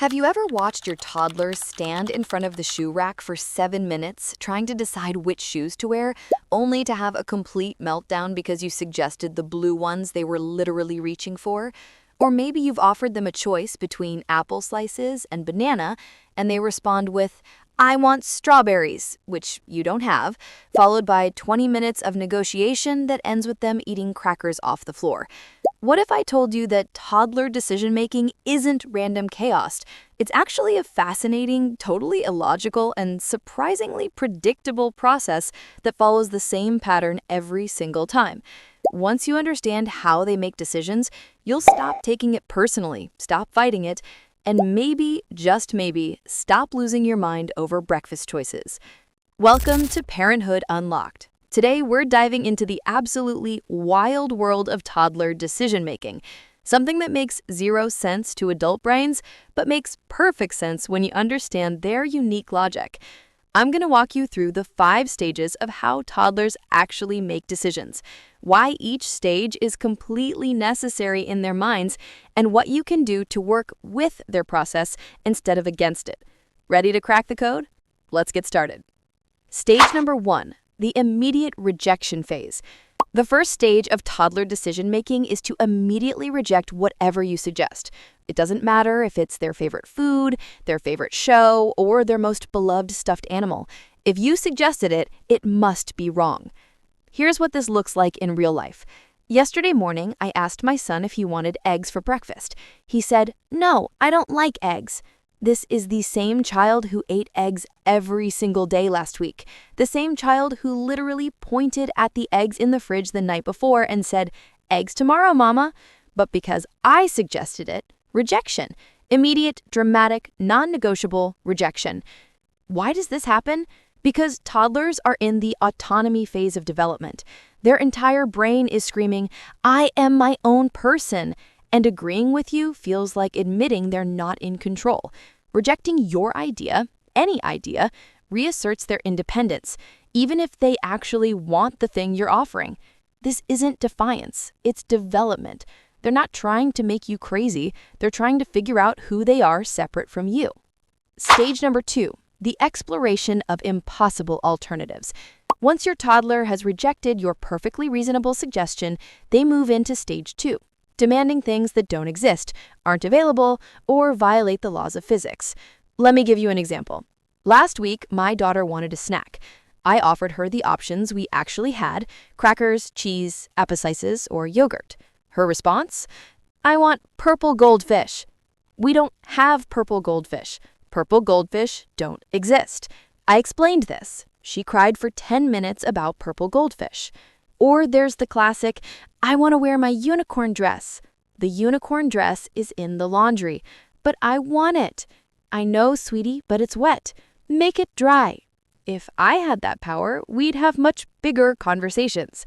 Have you ever watched your toddler stand in front of the shoe rack for 7 minutes trying to decide which shoes to wear, only to have a complete meltdown because you suggested the blue ones they were literally reaching for? Or maybe you've offered them a choice between apple slices and banana, and they respond with, "I want strawberries," which you don't have, followed by 20 minutes of negotiation that ends with them eating crackers off the floor. What if I told you that toddler decision-making isn't random chaos? It's actually a fascinating, totally illogical, and surprisingly predictable process that follows the same pattern every single time. Once you understand how they make decisions, you'll stop taking it personally, stop fighting it, and maybe, just maybe, stop losing your mind over breakfast choices. Welcome to Parenthood Unlocked. Today, we're diving into the absolutely wild world of toddler decision-making, something that makes zero sense to adult brains, but makes perfect sense when you understand their unique logic. I'm going to walk you through the 5 stages of how toddlers actually make decisions, why each stage is completely necessary in their minds, and what you can do to work with their process instead of against it. Ready to crack the code? Let's get started. Stage number 1. The immediate rejection phase. The first stage of toddler decision-making is to immediately reject whatever you suggest. It doesn't matter if it's their favorite food, their favorite show, or their most beloved stuffed animal. If you suggested it, it must be wrong. Here's what this looks like in real life. Yesterday morning, I asked my son if he wanted eggs for breakfast. He said, "No, I don't like eggs." This is the same child who ate eggs every single day last week. The same child who literally pointed at the eggs in the fridge the night before and said, "Eggs tomorrow, Mama." But because I suggested it, rejection. Immediate, dramatic, non-negotiable rejection. Why does this happen? Because toddlers are in the autonomy phase of development. Their entire brain is screaming, "I am my own person." And agreeing with you feels like admitting they're not in control. Rejecting your idea, any idea, reasserts their independence, even if they actually want the thing you're offering. This isn't defiance, it's development. They're not trying to make you crazy, they're trying to figure out who they are separate from you. Stage number 2, the exploration of impossible alternatives. Once your toddler has rejected your perfectly reasonable suggestion, they move into stage 2. Demanding things that don't exist, aren't available, or violate the laws of physics. Let me give you an example. Last week, my daughter wanted a snack. I offered her the options we actually had: crackers, cheese, apple slices, or yogurt. Her response? "I want purple goldfish." We don't have purple goldfish. Purple goldfish don't exist. I explained this. She cried for 10 minutes about purple goldfish. Or there's the classic, "I want to wear my unicorn dress." The unicorn dress is in the laundry, but I want it. "I know, sweetie, but it's wet. Make it dry." If I had that power, we'd have much bigger conversations.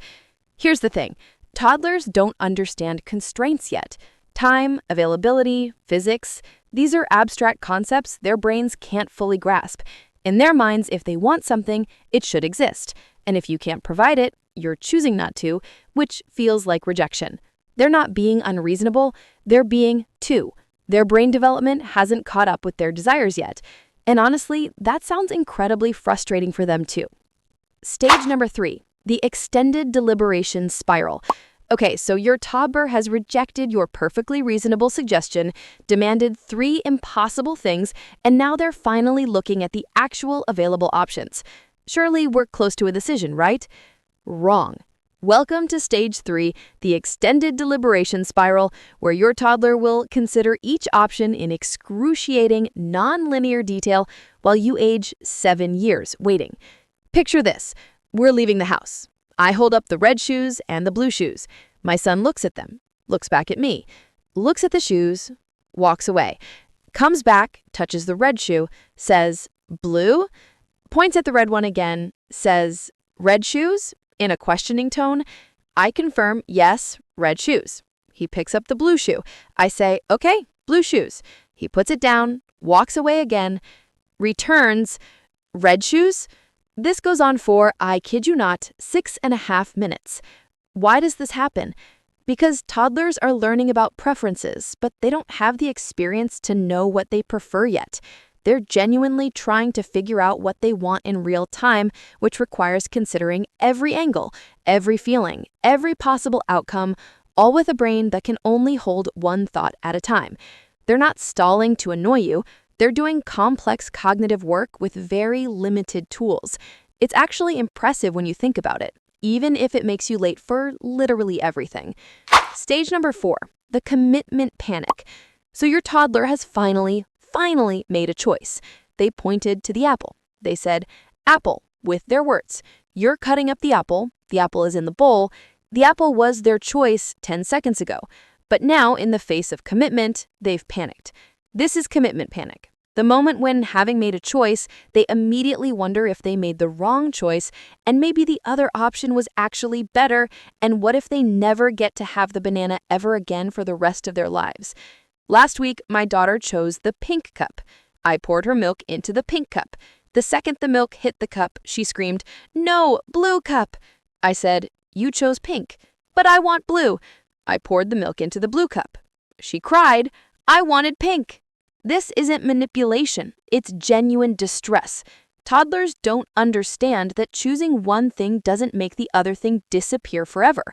Here's the thing. Toddlers don't understand constraints yet. Time, availability, physics, these are abstract concepts their brains can't fully grasp. In their minds, if they want something, it should exist. And if you can't provide it, you're choosing not to, which feels like rejection. They're not being unreasonable, they're being too. Their brain development hasn't caught up with their desires yet. And honestly, that sounds incredibly frustrating for them too. Stage number 3, the extended deliberation spiral. Okay, so your toddler has rejected your perfectly reasonable suggestion, demanded 3 impossible things, and now they're finally looking at the actual available options. Surely we're close to a decision, right? Wrong. Welcome to stage 3, the extended deliberation spiral, where your toddler will consider each option in excruciating, non-linear detail while you age 7 years waiting. Picture this. We're leaving the house. I hold up the red shoes and the blue shoes. My son looks at them, looks back at me, looks at the shoes, walks away, comes back, touches the red shoe, says, "Blue?" Points at the red one again, says, "Red shoes?" In a questioning tone. I confirm, yes, red shoes. He picks up the blue shoe. I say, "Okay, blue shoes." He puts it down, walks away again, returns, "Red shoes?" This goes on for, I kid you not, 6.5 minutes. Why does this happen? Because toddlers are learning about preferences, but they don't have the experience to know what they prefer yet. They're genuinely trying to figure out what they want in real time, which requires considering every angle, every feeling, every possible outcome, all with a brain that can only hold one thought at a time. They're not stalling to annoy you. They're doing complex cognitive work with very limited tools. It's actually impressive when you think about it, even if it makes you late for literally everything. Stage number 4, the commitment panic. So your toddler has finally made a choice. They pointed to the apple. They said, apple, with their words. You're cutting up the apple is in the bowl. The apple was their choice 10 seconds ago. But now, in the face of commitment, they've panicked. This is commitment panic. The moment when, having made a choice, they immediately wonder if they made the wrong choice and maybe the other option was actually better, and what if they never get to have the banana ever again for the rest of their lives? Last week, my daughter chose the pink cup. I poured her milk into the pink cup. The second the milk hit the cup, she screamed, "No, blue cup!" I said, "You chose pink." "But I want blue." I poured the milk into the blue cup. She cried, "I wanted pink." This isn't manipulation, it's genuine distress. Toddlers don't understand that choosing one thing doesn't make the other thing disappear forever.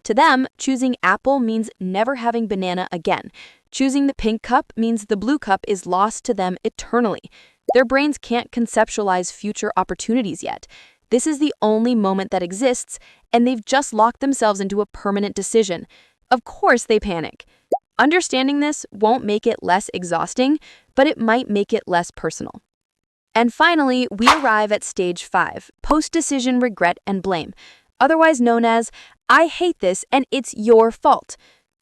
To them, choosing apple means never having banana again. Choosing the pink cup means the blue cup is lost to them eternally. Their brains can't conceptualize future opportunities yet. This is the only moment that exists, and they've just locked themselves into a permanent decision. Of course they panic. Understanding this won't make it less exhausting, but it might make it less personal. And finally, we arrive at stage 5, post-decision regret and blame, otherwise known as, "I hate this and it's your fault."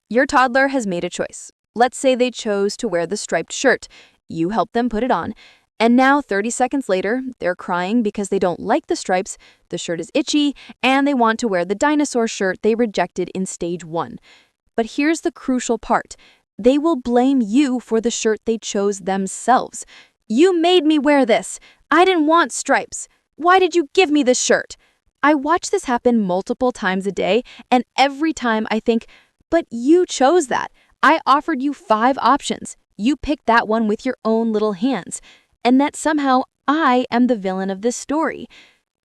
Your toddler has made a choice. Let's say they chose to wear the striped shirt. You helped them put it on. And now, 30 seconds later, they're crying because they don't like the stripes, the shirt is itchy, and they want to wear the dinosaur shirt they rejected in stage 1. But here's the crucial part. They will blame you for the shirt they chose themselves. "You made me wear this. I didn't want stripes. Why did you give me this shirt?" I watch this happen multiple times a day, and every time I think, but you chose that. I offered you 5 options. You picked that one with your own little hands. And that somehow I am the villain of this story.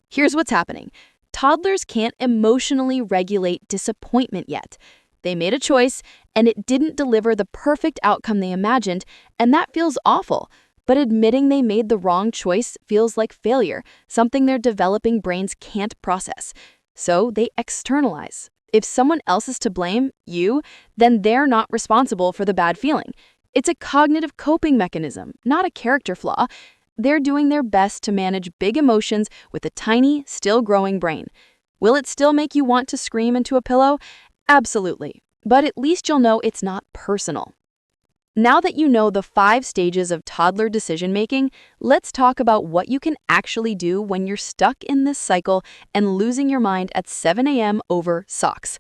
Here's what's happening. Toddlers can't emotionally regulate disappointment yet. They made a choice, and it didn't deliver the perfect outcome they imagined, and that feels awful. But admitting they made the wrong choice feels like failure, something their developing brains can't process. So they externalize. If someone else is to blame, you, then they're not responsible for the bad feeling. It's a cognitive coping mechanism, not a character flaw. They're doing their best to manage big emotions with a tiny, still growing brain. Will it still make you want to scream into a pillow? Absolutely. But at least you'll know it's not personal. Now that you know the 5 stages of toddler decision-making, let's talk about what you can actually do when you're stuck in this cycle and losing your mind at 7 a.m. over socks.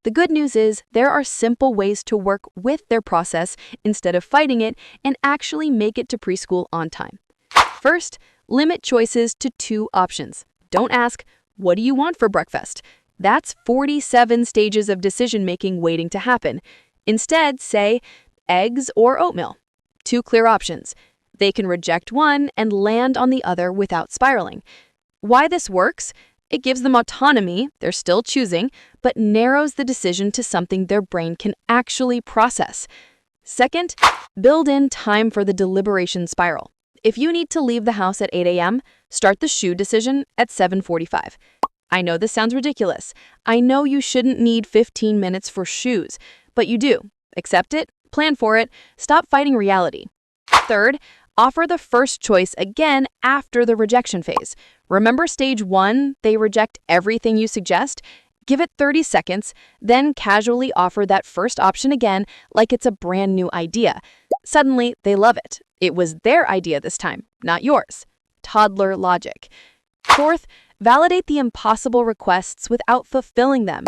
The good news is there are simple ways to work with their process instead of fighting it and actually make it to preschool on time. First, limit choices to 2 options. Don't ask, "What do you want for breakfast?" That's 47 stages of decision-making waiting to happen. Instead, say, eggs or oatmeal. 2 clear options. They can reject one and land on the other without spiraling. Why this works? It gives them autonomy, they're still choosing, but narrows the decision to something their brain can actually process. Second, build in time for the deliberation spiral. If you need to leave the house at 8 a.m., start the shoe decision at 7:45. I know this sounds ridiculous. I know you shouldn't need 15 minutes for shoes, but you do. Accept it, plan for it, stop fighting reality. Third, offer the first choice again after the rejection phase. Remember stage 1, they reject everything you suggest? Give it 30 seconds, then casually offer that first option again like it's a brand new idea. Suddenly, they love it. It was their idea this time, not yours. Toddler logic. Fourth, validate the impossible requests without fulfilling them.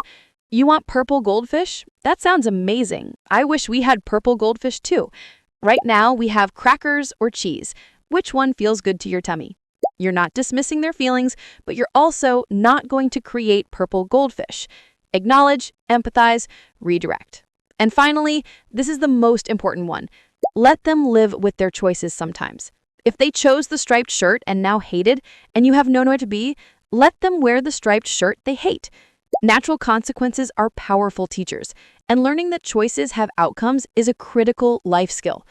You want purple goldfish? That sounds amazing. I wish we had purple goldfish too. Right now, we have crackers or cheese. Which one feels good to your tummy? You're not dismissing their feelings, but you're also not going to create purple goldfish. Acknowledge, empathize, redirect. And finally, this is the most important one. Let them live with their choices sometimes. If they chose the striped shirt and now hate it, and you have nowhere to be, let them wear the striped shirt they hate. Natural consequences are powerful teachers, and learning that choices have outcomes is a critical life skill.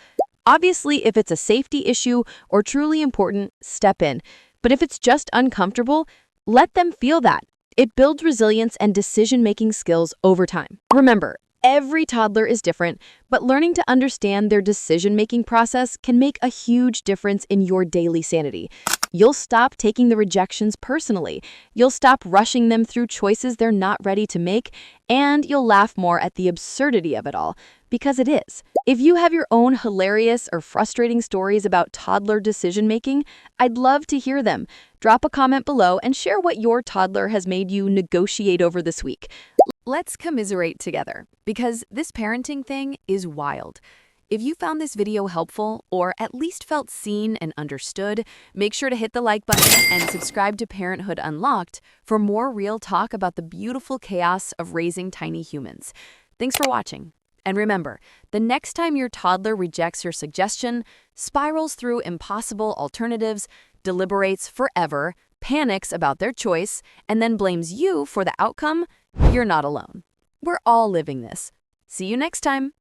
Obviously, if it's a safety issue or truly important, step in. But if it's just uncomfortable, let them feel that. It builds resilience and decision-making skills over time. Remember, every toddler is different, but learning to understand their decision-making process can make a huge difference in your daily sanity. You'll stop taking the rejections personally. You'll stop rushing them through choices they're not ready to make, and you'll laugh more at the absurdity of it all, because it is. If you have your own hilarious or frustrating stories about toddler decision-making, I'd love to hear them. Drop a comment below and share what your toddler has made you negotiate over this week. Let's commiserate together, because this parenting thing is wild. If you found this video helpful, or at least felt seen and understood, make sure to hit the like button and subscribe to Parenthood Unlocked for more real talk about the beautiful chaos of raising tiny humans. Thanks for watching. And remember, the next time your toddler rejects your suggestion, spirals through impossible alternatives, deliberates forever, panics about their choice, and then blames you for the outcome, you're not alone. We're all living this. See you next time.